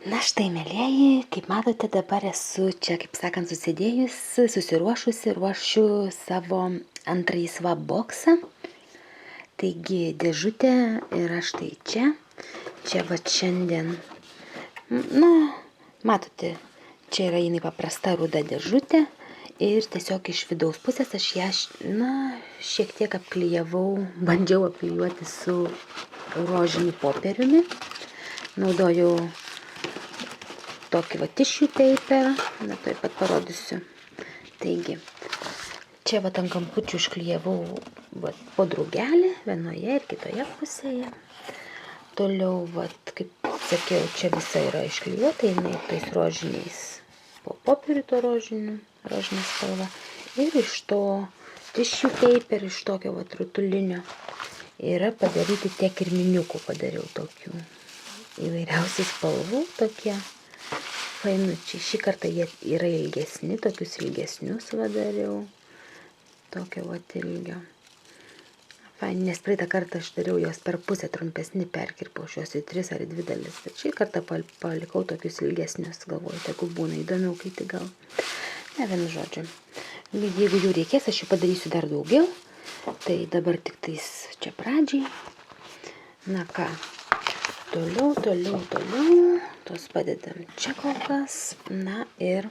Na štai, mielieji, kaip matote, dabar esu čia, kaip sakant, susidėjusi, susiruošusi, ruošiu savo antrąjį swapboxą. Taigi dėžutė yra štai čia. Čia va šiandien, matote, čia yra jinai paprasta ruda dėžutė. Ir tiesiog iš vidaus pusės aš ją, šiek tiek apklijavau, bandžiau apklijuoti su rožiniu popieriumi. Naudojau tokį va tissue paper, tuoj pat parodysiu. Taigi, čia va ant kampučių išklijavau po drugelį, vienoje ir kitoje pusėje. Toliau, va, kaip sakiau, čia visa yra išklijuota, jinai tais rožiniais, po popieriu to rožinė spalva. Ir iš to tissue paper, iš tokio va rutulinio, yra padaryti tiek kirminiukų, padariau tokių įvairiausių spalvų, tokie fainučiai. Šį kartą jie yra ilgesni, tokius ilgesnius vadariau. Tokio vat ilgio. Fain, nes praeitą kartą aš dariau jos per pusę trumpesni, perkirpau šios į 3 ar 2 dalis. Bet šį kartą palikau tokius ilgesnius, galvoju, tegu būna įdomiau, kai tik gal. Ne, vienu žodžiu. Jeigu jų reikės, aš jų padarysiu dar daugiau. Tai dabar tik tais čia pradžiai. Na ką. Toliau, tos padedam čia kol kas, na ir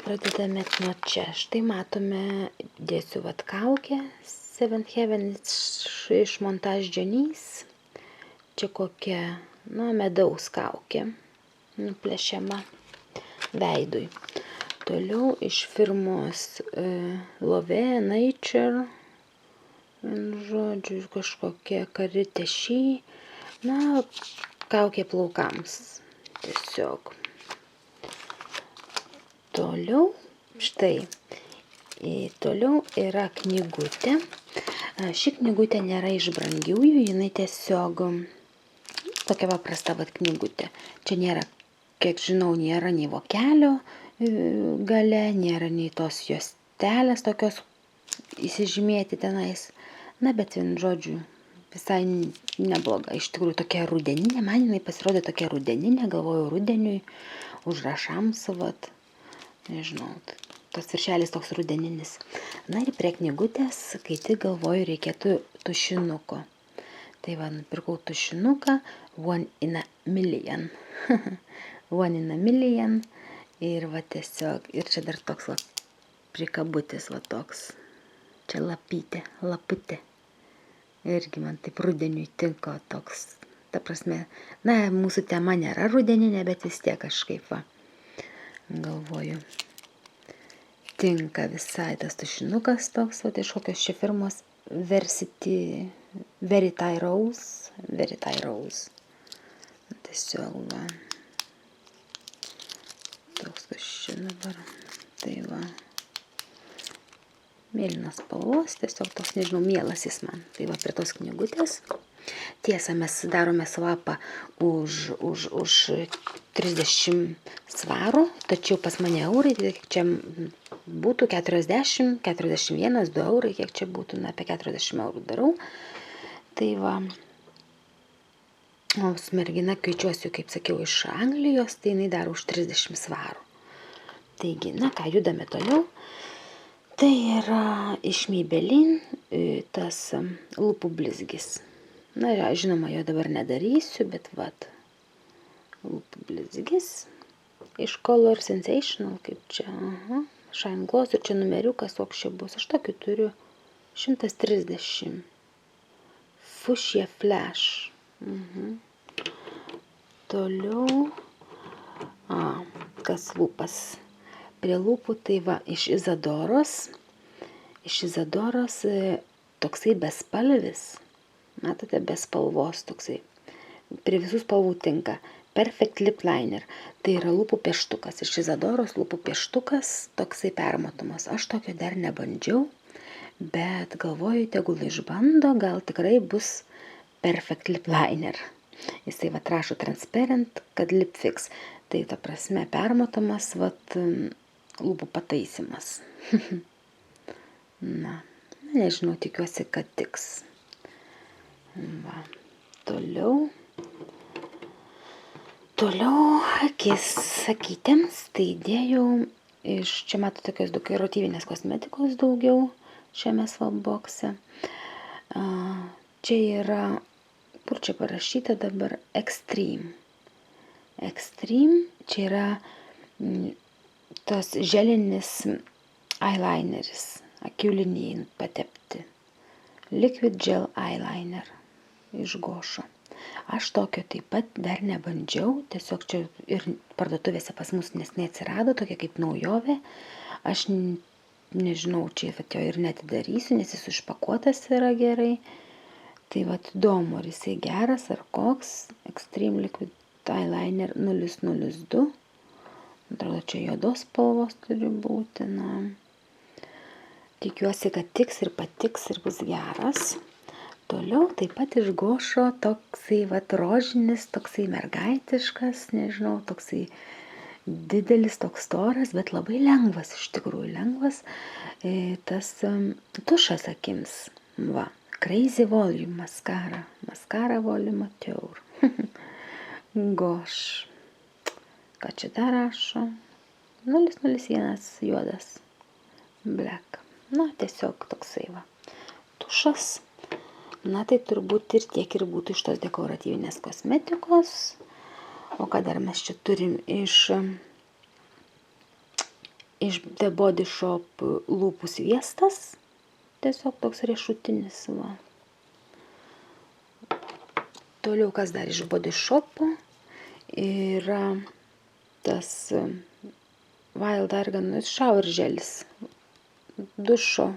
pradedame nuo čia. Štai matome, dėsiu vat kaukę, Seventh Heaven iš Montage Janice. Čia kokia, medaus kaukė, nuplėšiama veidui. Toliau iš firmos Love Nature, žodžiu, kažkokia Karite Šį. Kaukė plaukams. Tiesiog. Toliau, štai. Toliau yra knygutė. Ši knygutė nėra iš brangiųjų, jinai tiesiog tokia paprasta vat knygutė. Čia nėra, kiek žinau, nėra nei vokelio gale, nėra nei tos juostelės tokios įsižymėti tenais. Na, bet vien žodžiu, visai nebloga. Iš tikrųjų tokia rudeninė, man jinai pasirodė tokia rudeninė, galvoju rudeniui, užrašams, vat, nežinau, tas viršelis toks rudeninis. Na ir prie knygutės, kai tik galvoju, reikėtų tušinuko. Tai va, nupirkau tušinuką One in a Million. One in a Million. Ir va tiesiog, ir čia dar toks va, prikabutis va toks. Čia laputė. Irgi man taip rudeniui tinka toks, ta prasme, mūsų tema nėra rudeninė, bet vis tiek kažkaip va, galvoju, tinka visai tas tušinukas toks, va, iš kokios čia firmos Verity Rose, tiesiog va, toks tušinukas dabar, tai va. Mėlynas spalvos, tiesiog toks, nežinau, mielas jis man. Tai va, prie tos knygutės. Tiesa, mes darome swapą už 30 svarų, tačiau pas mane eurai, tai čia būtų 40, 41, 2 eurai, kiek čia būtų, apie 40 eurų darau. Tai va, o mergina kviečiuosiu, kaip sakiau, iš Anglijos, tai jinai daro už 30 svarų. Taigi, ką, judame toliau. Tai yra iš Maybelline tas lūpų blizgis. Na, žinoma, jo dabar nedarysiu, bet vat, lūpų blizgis iš Color Sensational, kaip čia, Shine Gloss, ir čia numeriukas, koks čia bus, aš tokį turiu 130. Fuchsia Flash. Toliau, kas lūpas. Prie lūpų, tai va, iš Isadoros toksai bespalvis, matote, bespalvos toksai, prie visų spalvų tinka, Perfect Lip Liner, tai yra lūpų pieštukas, iš Isadoros lūpų pieštukas, toksai permatomas, aš tokio dar nebandžiau, bet galvoju, tegul išbando, gal tikrai bus Perfect Lip Liner, jisai va rašo transparent, kad lip fix, tai ta prasme permatomas, vat, lūpų pataisimas. Na, nežinau, tikiuosi, kad tiks. Va, toliau. Toliau akis sakytėms, tai įdėjau čia matau tokios dekoratyvinės kosmetikos daugiau šiame swapboxe. Čia yra, kur čia parašyta dabar, Extreme. Extreme, čia yra tas želinis eyelineris, akių linijai patepti. Liquid Gel Eyeliner iš Gošo. Aš tokio taip pat dar nebandžiau, tiesiog čia ir parduotuvėse pas mus nesnai atsirado, tokia kaip naujovė. Aš nežinau, čia jo ir netidarysiu, nes jis išpakuotas yra gerai. Tai įdomu, ar jisai geras, ar koks. Extreme Liquid Eyeliner 002. Atrodo, čia juodos spalvos turi būti. Tikiuosi, kad tiks ir patiks ir bus geras. Toliau taip pat iš Gošo toksai rožinis, toksai mergaitiškas, nežinau, toksai didelis, toks storas, bet labai lengvas, iš tikrųjų lengvas. Tas tušas akims. Crazy Volume Mascara. Mascara Volume Mature. Goš. Ką čia dar rašo? 001 juodas. Black. Tiesiog toksai tušas. Tai turbūt ir tiek ir būtų iš tos dekoratyvinės kosmetikos. O ką dar mes čia turim iš The Body Shop lūpų sviestas. Tiesiog toks riešutinis. Toliau kas dar iš Body Shop yra tas Wild Argan Shower Gelis. Dušo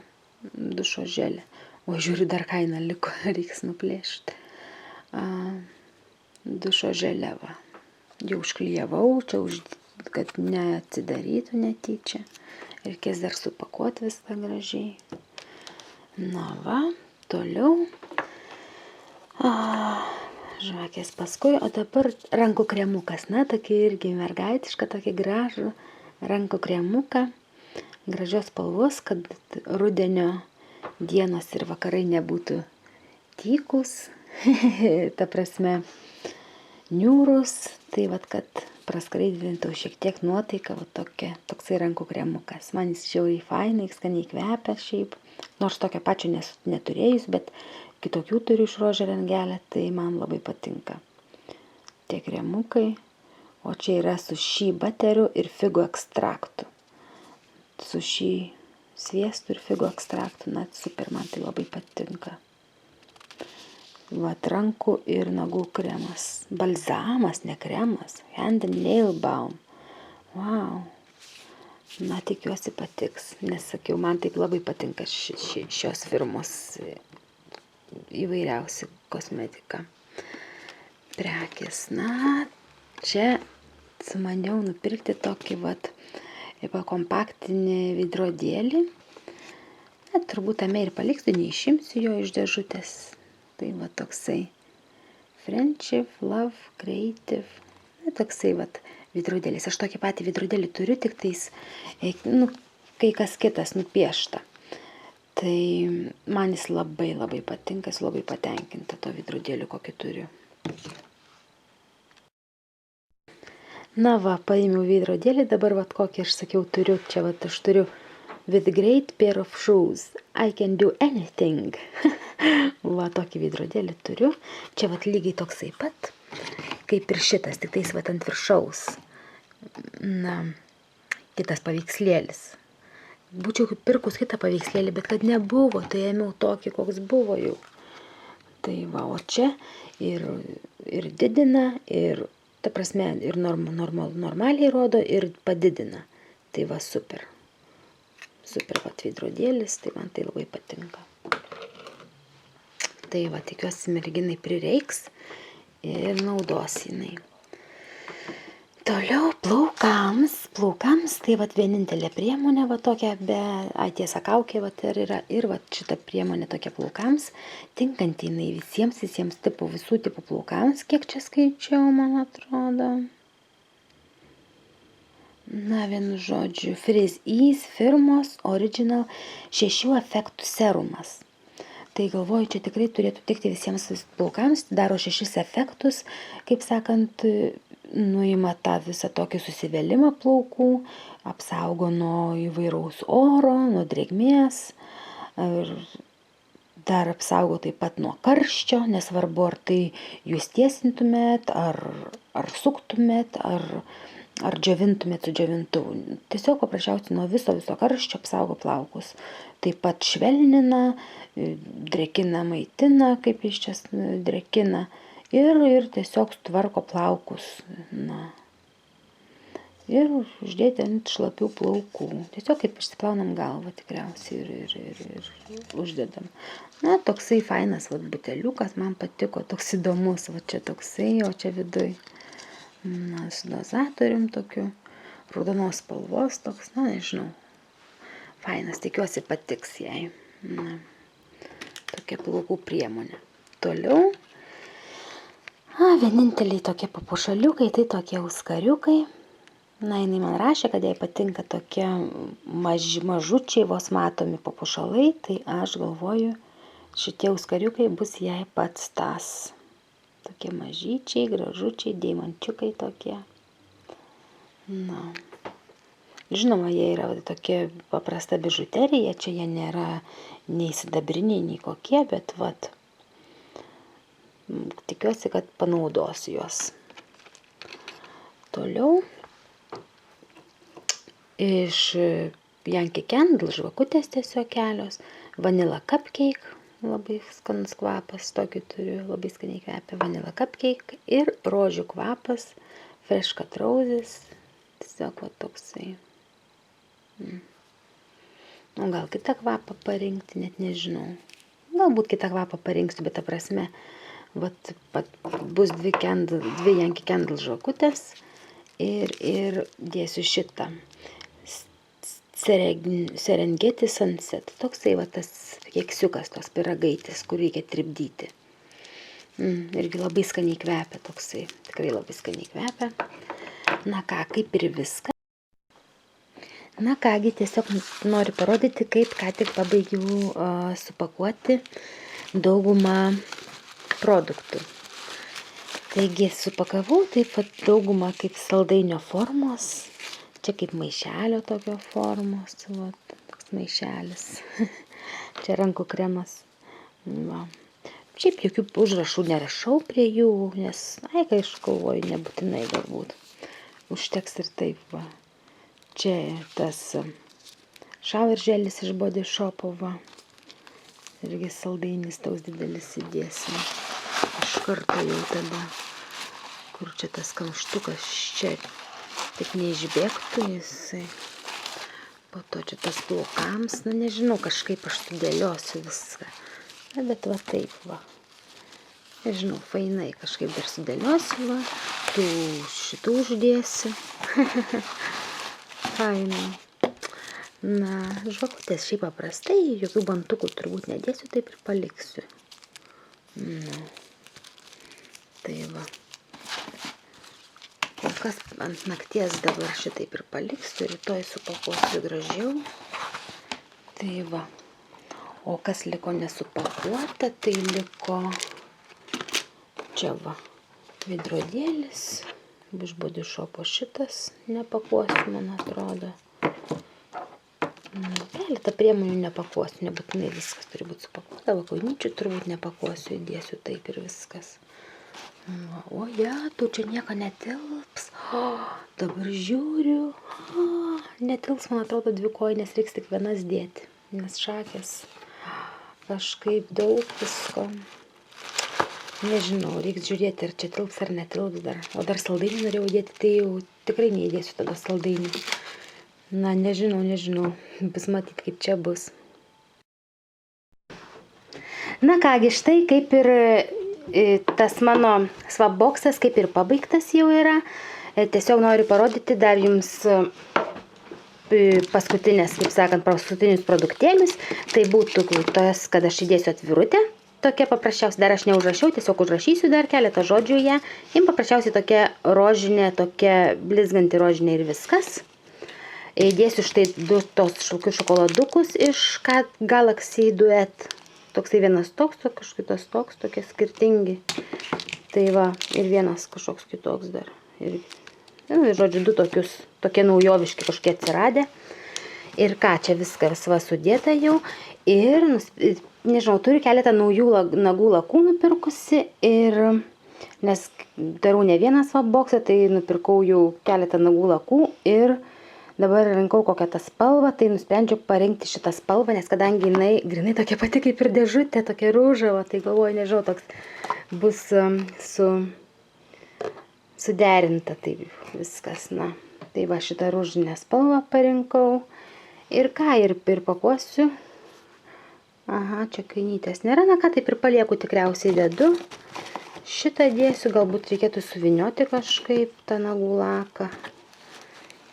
želė. O žiūriu, dar kaina liko, reiks nuplėšti. Dušo želiava. Jau užklijavau, čia kad neatsidarytų netyčia. Reikės dar supakuoti viską gražiai. Toliau. Žvakės paskui, o dabar rankų kremukas. Tokį irgi mergaitišką, tokį gražų rankų kremuką. Gražios spalvos, kad rudenio dienos ir vakarai nebūtų tykus, ta prasme niūrus, tai kad praskraidintų šiek tiek nuotaiką, toksai rankų kremukas. Man jis žiauriai fainai, skaniai kvepia šiaip, nors tokio pačio neturėjus, bet kitokių turiu iš Rožė Rangelė, tai man labai patinka. Tie kremukai, o čia yra su šį bateriu ir figų ekstraktu. Su šį sviestų ir figų ekstraktų, super, man tai labai patinka. Rankų ir nagų kremas. Balzamas, ne kremas. Hand and Nail Balm. Wow. Tikiuosi patiks, nes sakiau, man taip labai patinka šios firmos įvairiausi kosmetika. Prekės. Čia sumaniau nupirkti tokį kompaktinį veidrodėlį. Turbūt tame ir paliksiu, neišimsiu jo iš dėžutės. Tai toksai Friendship, Love, Creative. Toksai veidrodėlis. Aš tokį patį veidrodėlį turiu, tik tais, kai kas kitas nupiešta. Tai man jis labai labai patinka, esu labai patenkinta to veidrodėliu, kokį turiu. Paėmiau veidrodėlį, dabar kokį aš sakiau turiu, čia aš turiu With great pair of shoes, I can do anything. Tokį veidrodėlį turiu. Čia lygiai toksai pat, kaip ir šitas, tik tais ant viršaus. Kitas paveikslėlis. Būčiau pirkus kitą paveikslėlį, bet kad nebuvo, tai ėmiau tokį, koks buvo jau. Tai o čia ir didina, ir ta prasme, ir normaliai rodo, ir padidina. Tai super. Super veidrodėlis, tai man tai labai patinka. Tai tikiuosi merginai prireiks ir naudos jinai. Toliau plaukams, tai vienintelė priemonė tokia, tiesa kaukė yra, ir šita priemonė tokia plaukams, tinkanti jinai visiems tipų, visų tipų plaukams, kiek čia skaičiau, man atrodo. Vienu žodžiu, Frizz Ease firmos Original 6 efektų serumas. Tai galvoju, čia tikrai turėtų tikti visiems plaukams, daro 6 efektus, kaip sakant, nuima tą visą tokį susivėlimą plaukų, apsaugo nuo įvairaus oro, nuo drėgmės ir dar apsaugo taip pat nuo karščio, nesvarbu ar tai jūs tiesintumėt, ar suktumėt, ar džiovintumėt su džiovintuvu. Tiesiog paprasčiausiai nuo viso karščio apsaugo plaukus. Taip pat švelnina, drėkina, maitina, kaip iš čia drėkina. Ir tiesiog tvarko plaukus. Na. Ir uždėti ant šlapių plaukų. Tiesiog kaip išsiplaunam galvą tikriausiai ir uždedam. Na, toksai fainas buteliukas, man patiko, toks įdomus, čia toksai, o čia viduj. Na, su dozatorium tokiu, raudonos spalvos toks, na, nežinau. Fainas, tikiuosi patiks jai. Na, tokia plaukų priemonė. Toliau. Vieninteliai tokie papuošaliukai, tai tokie auskariukai. Na, jinai man rašė, kad jai patinka tokie mažučiai, vos matomi papuošalai, tai aš galvoju, šitie auskariukai bus jai pats tas. Tokie mažyčiai, gražučiai, deimančiukai tokie. Na. Žinoma, jie yra tokie paprasta bižuterija, čia jie nėra nei sidabriniai, nei kokie, bet tikiuosi, kad panaudosiu juos. Toliau iš Yankee Candle žvakutės tiesiog kelios. Vanilla Cupcake, labai skanus kvapas, tokį turiu, labai skaniai kvepia Vanilla Cupcake. Ir rožių kvapas, Fresh Cut Roses, tiesiog toksai. Nu, gal kitą kvapą parinkti, net nežinau. Galbūt kitą kvapą parinksiu, bet ta prasme, bus dvi Yankee Candle žvakutės ir dėsiu šitą Serengeti Sunset. Toksai tas keksiukas, tos pyragaitis, kur reikia tripdyti. Irgi labai skaniai kvepia toksai, tikrai labai skaniai kvepia. Na ką, kaip ir viską. Na kągi, tiesiog noriu parodyti, kaip ką tik pabaigiau supakuoti daugumą produktų. Taigi supakavau taip daugumą kaip saldainio formos. Čia kaip maišelio tokio formos. Toks maišelis. Čia rankų kremas. Va. Šiaip jokių užrašų nerašau prie jų, nes, kai aš galvoju, nebūtinai galbūt. Užteks ir taip, va. Čia tas shower želis iš Body Shopo, va. Irgi saldainis toks didelis įdėsim. Iš karto jau tada, kur čia tas kamštukas, čia tik neišbėgtų jisai. Po to čia tas plaukams, na nežinau, kažkaip aš sudėliosiu viską. Na, bet va taip, va. Nežinau, fainai kažkaip dar sudėliosiu, va. Šitų uždėsiu. Fainai. Na, žvakutės šiaip paprastai, jokių bantukų turbūt nedėsiu, taip ir paliksiu. Na, tai va. Kol kas ant nakties dabar šitaip ir paliksiu, rytoj supakuosiu gražiau. Tai va. O kas liko nesupakuota, tai liko čia va. Veidrodėlis. Iš Body Shopo šitas nepakuosiu, man atrodo. Keletą priemonių nepakuosiu, nebūtinai viskas turi būti supakuota, kojinyčių turbūt nepakuosiu, įdėsiu taip ir viskas. O tu čia nieko netilps. Dabar žiūriu. Netilps, man atrodo, 2 kojinės, reiks tik vienas dėti, nes šakės kažkaip daug visko. Nežinau, reiks žiūrėti, ar čia tilps ar netilps dar. O dar saldainį norėjau dėti, tai jau tikrai neįdėsiu tada saldainį. Na, nežinau, bus matyti, kaip čia bus. Na kągi, štai kaip ir tas mano swapboxas, kaip ir pabaigtas jau yra. Tiesiog noriu parodyti dar jums paskutinius produktėlius. Tai būtų tas, kad aš įdėsiu atvirutę. Tokia paprasčiausiai, dar aš neužrašiau, tiesiog užrašysiu dar keletą žodžių ją. Jums paprasčiausiai tokia rožinė, tokia blizganti rožinė ir viskas. Įdėsiu štai 2 tos šokoladukus iš Galaxy Duet. Toksai vienas toks, kažkitas toks, tokie skirtingi. Tai va, ir vienas kažkoks kitoks dar. Ir, žodžiu, tokie naujoviški kažkokie atsiradę. Ir ką, čia viskas va sudėta jau. Ir, nežinau, turiu keletą naujų nagų lakų nupirkusi. Ir, nes darau ne vienas va boksą, tai nupirkau jau keletą nagų lakų. Ir dabar rinkau kokią tą spalvą, tai nusprendžiau parinkti šitą spalvą, nes kadangi jinai grinai tokia pati kaip ir dėžutė, tokia rūžava, tai galvoju, nežinau, toks bus suderinta, tai viskas, na. Tai va šitą rūžinę spalvą parinkau. Ir ką, ir pakuosiu. Aha, čia kainytės nėra, na ką, taip ir palieku, tikriausiai dedu. Šitą dėsiu, galbūt reikėtų suvinioti kažkaip tą nagų laką.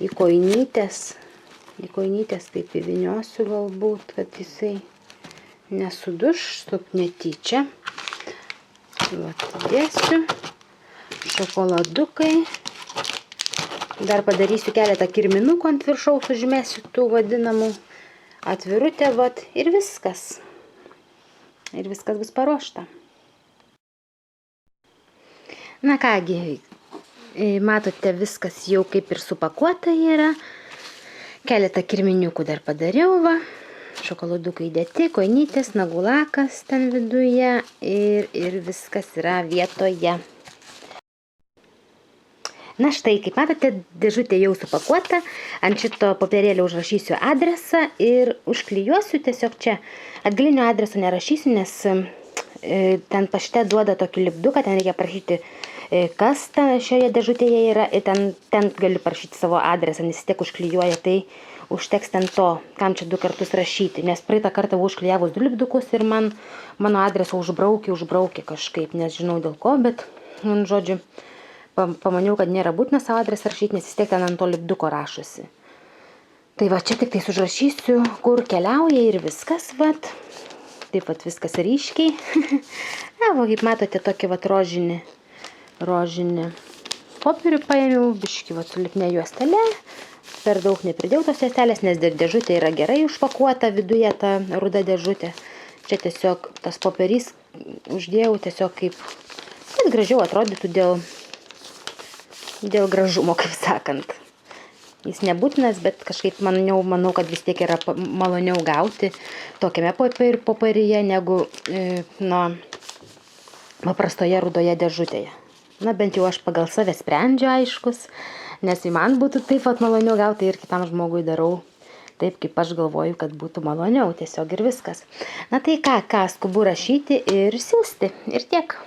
Į koinytės taip įviniosiu galbūt, kad jisai nesuduš, netyčia. Vat, dėsiu. Šokoladukai. Dar padarysiu keletą kirminukų ant viršaus, užmesiu tų vadinamų atvirutę, vat, ir viskas. Ir viskas bus paruošta. Na kągi, matote, viskas jau kaip ir supakuota yra. Keletą kirminiukų dar padariau, va. Šokoladukai dėti, koinytės, nagų lakas ten viduje ir viskas yra vietoje. Na štai, kaip matote, dėžutė jau supakuota. Ant šito popierėlio užrašysiu adresą ir užklijuosiu tiesiog čia. Atgalinio adreso nerašysiu, nes ten pašte duoda tokį lipduką, ten reikia parašyti, kas šioje dėžutėje yra. Ir ten galiu parašyti savo adresą, nes tiek užklijuoja, tai užteks ten to, kam čia 2 kartus rašyti. Nes praeitą kartą buvau užklijavus 2 lipdukus ir mano adresą užbraukė kažkaip, nes žinau dėl ko, bet, žodžiu, pamaniau, kad nėra būtina savo adresą rašyti, nes vis tiek ten ant to lipduko rašosi. Tai va, čia tik tai užrašysiu, kur keliauja ir viskas, vat. Taip vat viskas ryškiai. Na, va, kaip matote, tokį vat rožinį popierių paėmiau, biškį vat su lipne juostele. Per daug nepridėjau tos juostelės, nes dėžutė yra gerai užpakuota, viduje ta ruda dėžutė. Čia tiesiog tas popierys uždėjau tiesiog kad gražiau atrodytų dėl gražumo, kaip sakant. Jis nebūtinas, bet kažkaip manau, kad vis tiek yra maloniau gauti tokiame popieriuje, negu paprastoje rudoje dėžutėje. Na, bent jau aš pagal save sprendžiu, aiškus, nes man būtų taip pat maloniau gauti ir kitam žmogui darau taip, kaip aš galvoju, kad būtų maloniau, tiesiog ir viskas. Na tai ką, skubu rašyti ir siųsti, ir tiek.